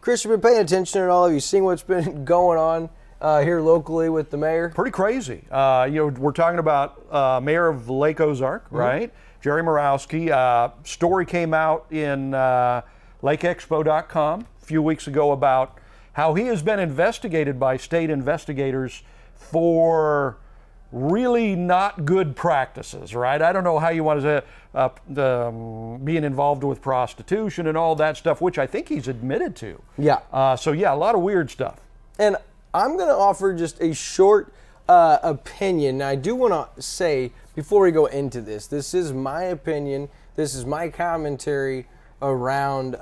Chris, you've been paying attention at all? Have you seen what's been going on here locally with the mayor? Pretty crazy. We're talking about mayor of Lake Ozark, right? Gerry Murawski. Story came out in LakeExpo.com a few weeks ago about how he has been investigated by state investigators for really not good practices, right? I don't know how you want to say being involved with prostitution and all that stuff, which I think he's admitted to. Yeah. A lot of weird stuff. And I'm going to offer just a short opinion. Now, I do want to say, before we go into this is my opinion. This is my commentary around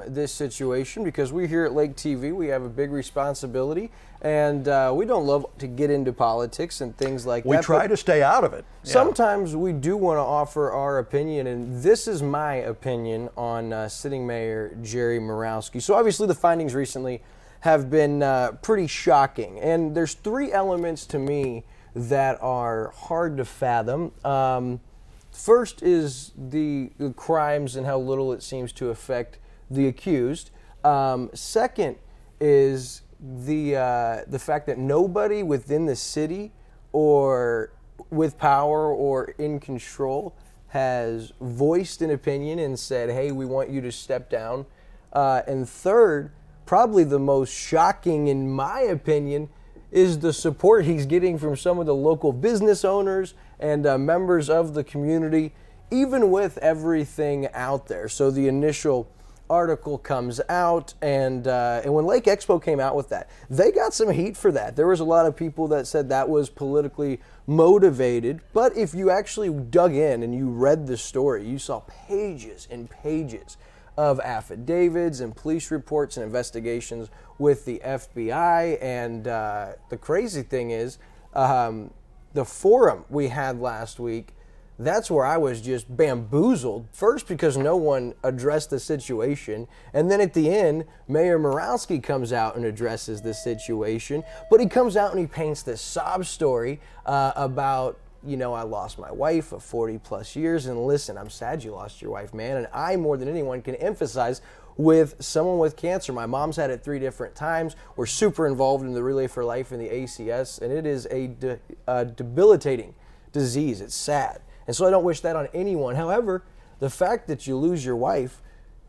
this situation, because we here at LakeTV, we have a big responsibility, and we don't love to get into politics and things like that. We try to stay out of it. Sometimes we do want to offer our opinion, and this is my opinion on sitting Mayor Gerry Murawski. So obviously the findings recently have been pretty shocking, and there's three elements to me that are hard to fathom. First is the crimes and how little it seems to affect the accused. Second is the fact that nobody within the city or with power or in control has voiced an opinion and said, hey, we want you to step down. And third, probably the most shocking in my opinion, is the support he's getting from some of the local business owners and members of the community, even with everything out there. So the initial article comes out, and when LakeExpo came out with that, they got some heat for that. There was a lot of people that said that was politically motivated, but if you actually dug in and you read the story, you saw pages and pages of affidavits and police reports and investigations with the FBI. And the crazy thing is, the forum we had last week, that's where I was just bamboozled. First, because no one addressed the situation, and then at the end, Mayor Murawski comes out and addresses the situation, but he comes out and he paints this sob story about, I lost my wife of 40 plus years, and listen, I'm sad you lost your wife, man, and I, more than anyone, can emphasize with someone with cancer. My mom's had it 3 different times. We're super involved in the Relay for Life and the ACS, and it is a debilitating disease. It's sad. And so I don't wish that on anyone. However, the fact that you lose your wife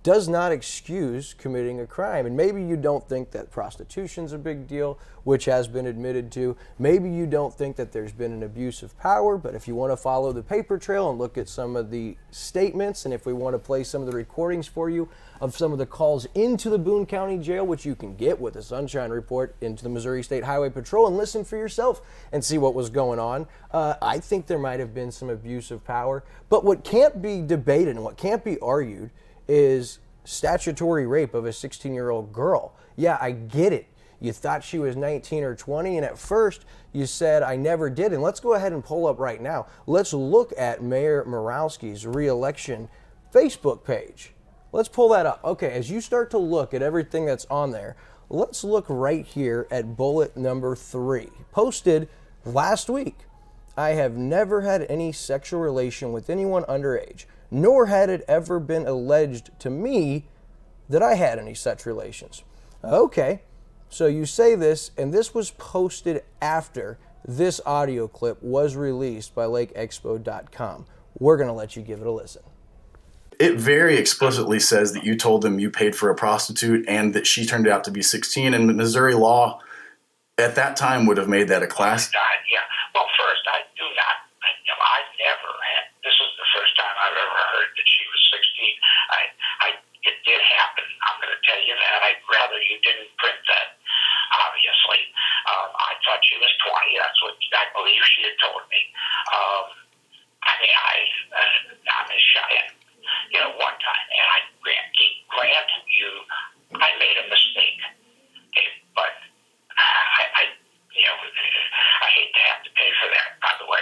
does not excuse committing a crime. And maybe you don't think that prostitution's a big deal, which has been admitted to. Maybe you don't think that there's been an abuse of power, but if you want to follow the paper trail and look at some of the statements, and if we want to play some of the recordings for you of some of the calls into the Boone County Jail, which you can get with the Sunshine Report, into the Missouri State Highway Patrol, and listen for yourself and see what was going on, I think there might have been some abuse of power. But what can't be debated and what can't be argued is statutory rape of a 16-year-old girl. Yeah, I get it. You thought she was 19 or 20, and at first you said, I never did. And let's go ahead and pull up right now. Let's look at Mayor Murawski's re-election Facebook page. Let's pull that up. Okay, as you start to look at everything that's on there, let's look right here at bullet number 3, posted last week. I have never had any sexual relation with anyone underage, nor had it ever been alleged to me that I had any such relations. Okay, so you say this, and this was posted after this audio clip was released by LakeExpo.com. We're going to let you give it a listen. It very explicitly says that you told them you paid for a prostitute and that she turned out to be 16, and Missouri law at that time would have made that a class. Yeah. Well, first, I do not. I've never had. This is the first time I've ever heard that she was 16. It did happen. I'm going to tell you that. I'd rather you didn't print that. Obviously, I thought she was 20. That's what I believe she had told me. I'm as shy. One time, and I grant you, I made a mistake. Okay, but I hate to have to pay for that, by the way.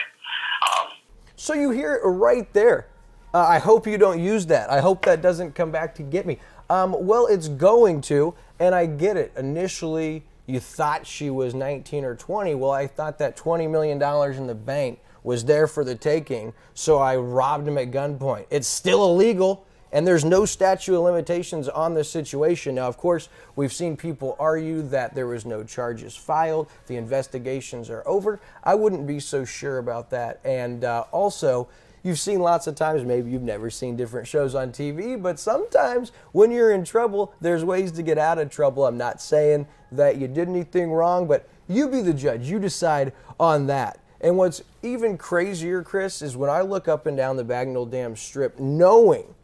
So you hear it right there. I hope you don't use that. I hope that doesn't come back to get me. Well, it's going to, and I get it. Initially, you thought she was 19 or 20. Well, I thought that $20 million in the bank was there for the taking, so I robbed him at gunpoint. It's still illegal. And there's no statute of limitations on this situation. Now, of course, we've seen people argue that there was no charges filed, the investigations are over. I wouldn't be so sure about that. And also, you've seen lots of times, maybe you've never seen different shows on TV, but sometimes when you're in trouble, there's ways to get out of trouble. I'm not saying that you did anything wrong, but you be the judge. You decide on that. And what's even crazier, Chris, is when I look up and down the Bagnell Dam Strip, knowing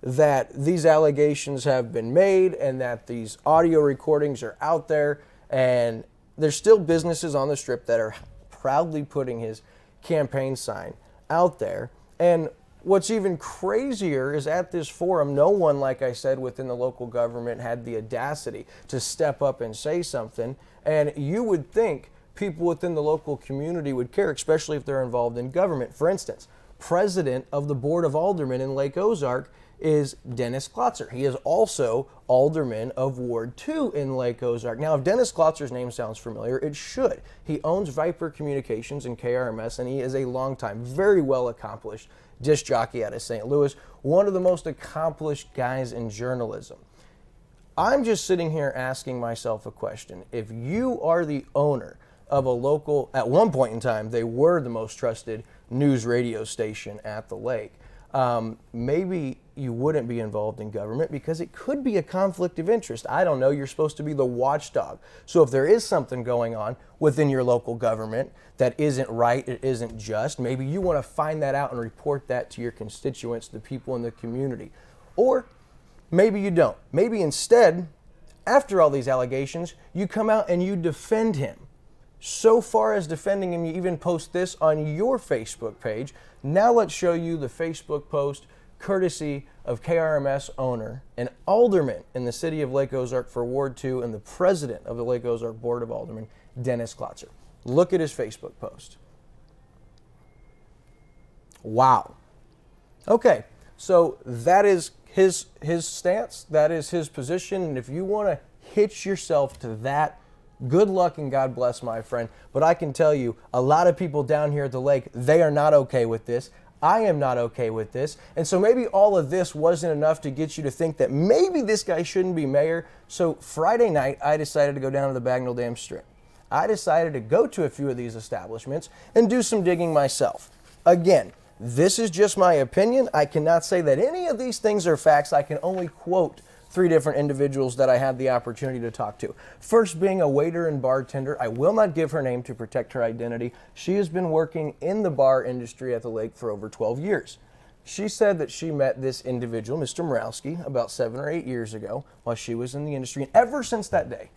that these allegations have been made and that these audio recordings are out there, and there's still businesses on the Strip that are proudly putting his campaign sign out there. And what's even crazier is at this forum, no one, like I said, within the local government had the audacity to step up and say something. And you would think people within the local community would care, especially if they're involved in government. For instance, president of the Board of Aldermen in Lake Ozark is Dennis Klotzer. He is also alderman of Ward 2 in Lake Ozark. Now, if Dennis Klotzer's name sounds familiar, it should. He owns Viper Communications and KRMS, and he is a longtime, very well accomplished disc jockey out of St. Louis, one of the most accomplished guys in journalism. I'm just sitting here asking myself a question. If you are the owner of a local, at one point in time, they were the most trusted news radio station at the lake, maybe you wouldn't be involved in government because it could be a conflict of interest. I don't know. You're supposed to be the watchdog. So if there is something going on within your local government that isn't right, it isn't just, maybe you want to find that out and report that to your constituents, the people in the community. Or maybe you don't. Maybe instead, after all these allegations, you come out and you defend him. So far as defending him, you even post this on your Facebook page. Now let's show you the Facebook post courtesy of KRMS owner and alderman in the city of Lake Ozark for Ward 2 and the president of the Lake Ozark Board of Aldermen, Dennis Klotzer. Look at his Facebook post. Wow. Okay, so that is his stance, that is his position, and if you want to hitch yourself to that, good luck and God bless, my friend. But I can tell you, a lot of people down here at the lake, they are not okay with this. I am not okay with this. And so maybe all of this wasn't enough to get you to think that maybe this guy shouldn't be mayor. So Friday night, I decided to go down to the Bagnell Dam Strip. I decided to go to a few of these establishments and do some digging myself. Again, this is just my opinion. I cannot say that any of these things are facts. I can only quote 3 different individuals that I had the opportunity to talk to. First being a waiter and bartender. I will not give her name to protect her identity. She has been working in the bar industry at the lake for over 12 years. She said that she met this individual, Mr. Murawski, about 7 or 8 years ago while she was in the industry. And ever since that day,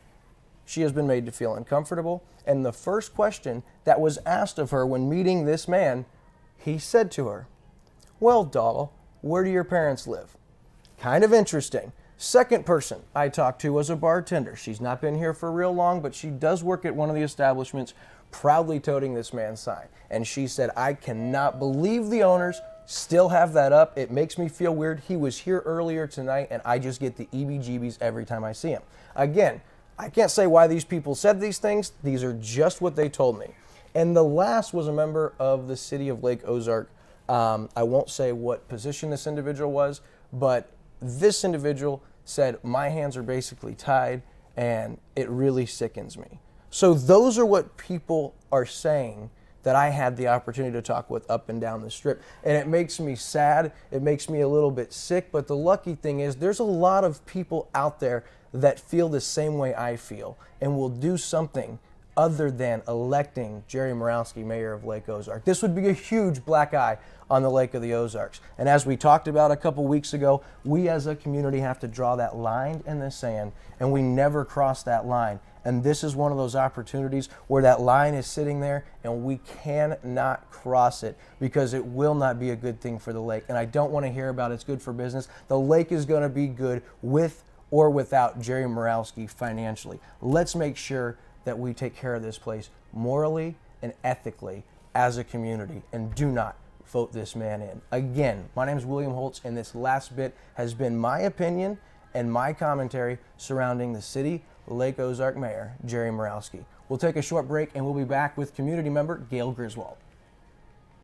she has been made to feel uncomfortable. And the first question that was asked of her when meeting this man, he said to her, "Well, doll, where do your parents live?" Kind of interesting. Second person I talked to was a bartender. She's not been here for real long, but she does work at one of the establishments, proudly toting this man's sign. And she said, "I cannot believe the owners still have that up. It makes me feel weird. He was here earlier tonight, and I just get the EBGBs every time I see him." Again, I can't say why these people said these things. These are just what they told me. And the last was a member of the City of Lake Ozark. I won't say what position this individual was, but this individual said, "My hands are basically tied and it really sickens me." So those are what people are saying that I had the opportunity to talk with up and down the strip. And it makes me sad. It makes me a little bit sick. But the lucky thing is there's a lot of people out there that feel the same way I feel and will do something other than electing Gerry Murawski mayor of Lake Ozark. This would be a huge black eye on the Lake of the Ozarks. And as we talked about a couple weeks ago, we as a community have to draw that line in the sand, and we never cross that line. And this is one of those opportunities where that line is sitting there and we cannot cross it because it will not be a good thing for the lake. And I don't want to hear about it's good for business. The lake is going to be good with or without Gerry Murawski financially. Let's make sure that we take care of this place morally and ethically as a community, and do not vote this man in. Again, my name is William Holtz, and this last bit has been my opinion and my commentary surrounding the City Lake Ozark Mayor, Gerry Murawski. We'll take a short break, and we'll be back with community member Gail Griswold.